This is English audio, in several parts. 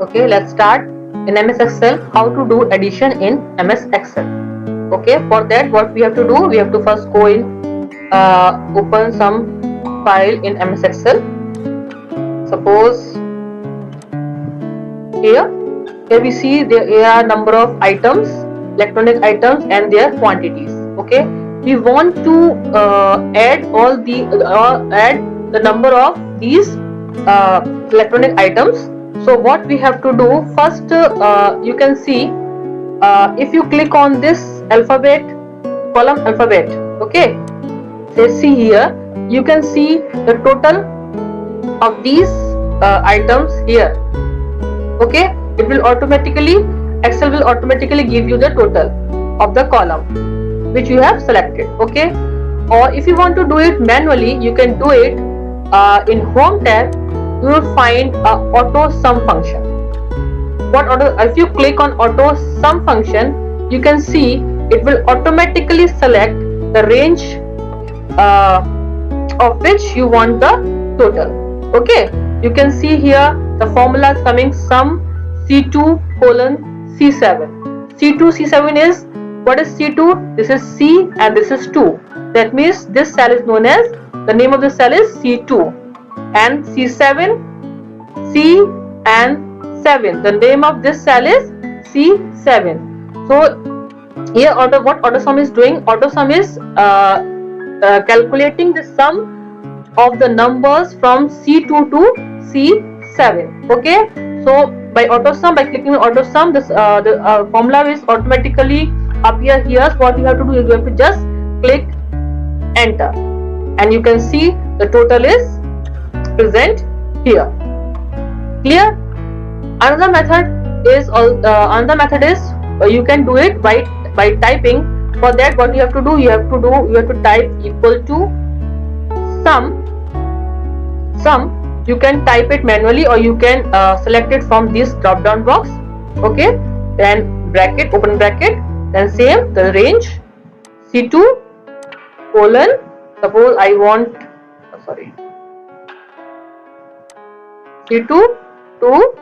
Okay, let's start in MS Excel how to do addition in MS Excel. Okay, for that what we have to do, we have to first go in open some file in MS Excel. Suppose here we see there are number of items, electronic items and their quantities. Okay, we want to add all the add the number of these electronic items. So what we have to do first, you can see if you click on this alphabet column alphabet, okay, say see here, you can see the total of these items here. Okay, it will automatically, Excel will automatically give you the total of the column which you have selected. Okay, or if you want to do it manually, you can do it in home tab. You will find a auto sum function. If you click on auto sum function, you can see it will automatically select the range of which you want the total. Okay, you can see here the formula is coming sum C2 colon C7. C2 C7 is, what is C2? This is C and this is 2. That means this cell is known as, the name of the cell is C2, and C7, C and 7, the name of this cell is C7. So here what AutoSum is doing, AutoSum is calculating the sum of the numbers from C2 to C7. Okay, so by AutoSum, by clicking on AutoSum, this the formula is automatically appear here. So what you have to do is you have to just click enter, and you can see the total is present here. Clear? Another method is you can do it by typing. For that, what you have to do, you have to type equal to sum. You can type it manually or you can select it from this drop down box. Okay, then bracket, open bracket, then same the range C2 colon, suppose I want C2 to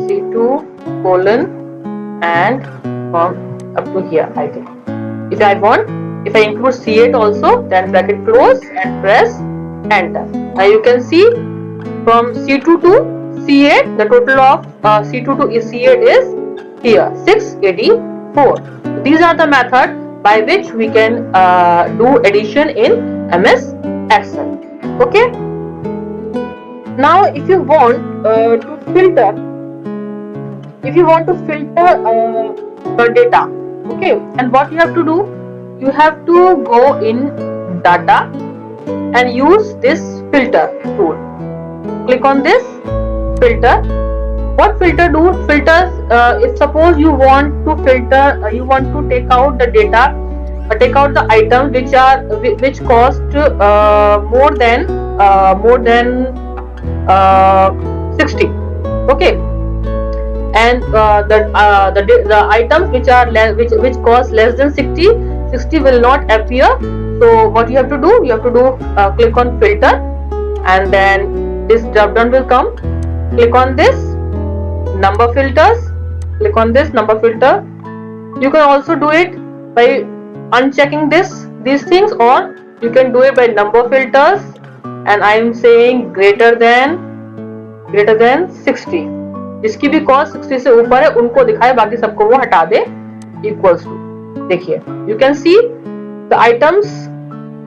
C2 colon and from up to here. I think if I include C8 also, then bracket close and press enter. Now you can see from C2 to C8 the total of C2 to C8 is here 684. These are the method by which we can do addition in MS Excel. Okay, now if you want to filter the data, okay, and what you have to do, you have to go in data and use this filter tool. Click on this filter. What filter do? Filters, if suppose you want to filter, you want to take out the data, take out the items which cost more than 60. Okay, and the items which cost less than 60 will not appear. So what you have to do, click on filter, and then this drop down will come. Click on this number filters, click on this number filter. You can also do it by unchecking these things, or you can do it by number filters, and I am saying greater than 60. जिसकी भी cost 60 से ऊपर है उनको दिखाए, बाकी सबको वो हटा दे इक्वल्स टू. देखिए, you can see the items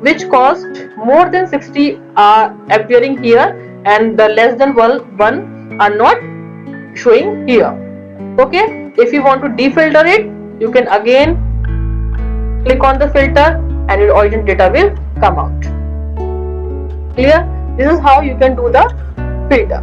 which cost more than 60 are appearing here, and the less than 1 are not showing here. Okay, if you want to defilter it, you can again click on the filter and your origin data will come out. Clear? This is how you can do the filter.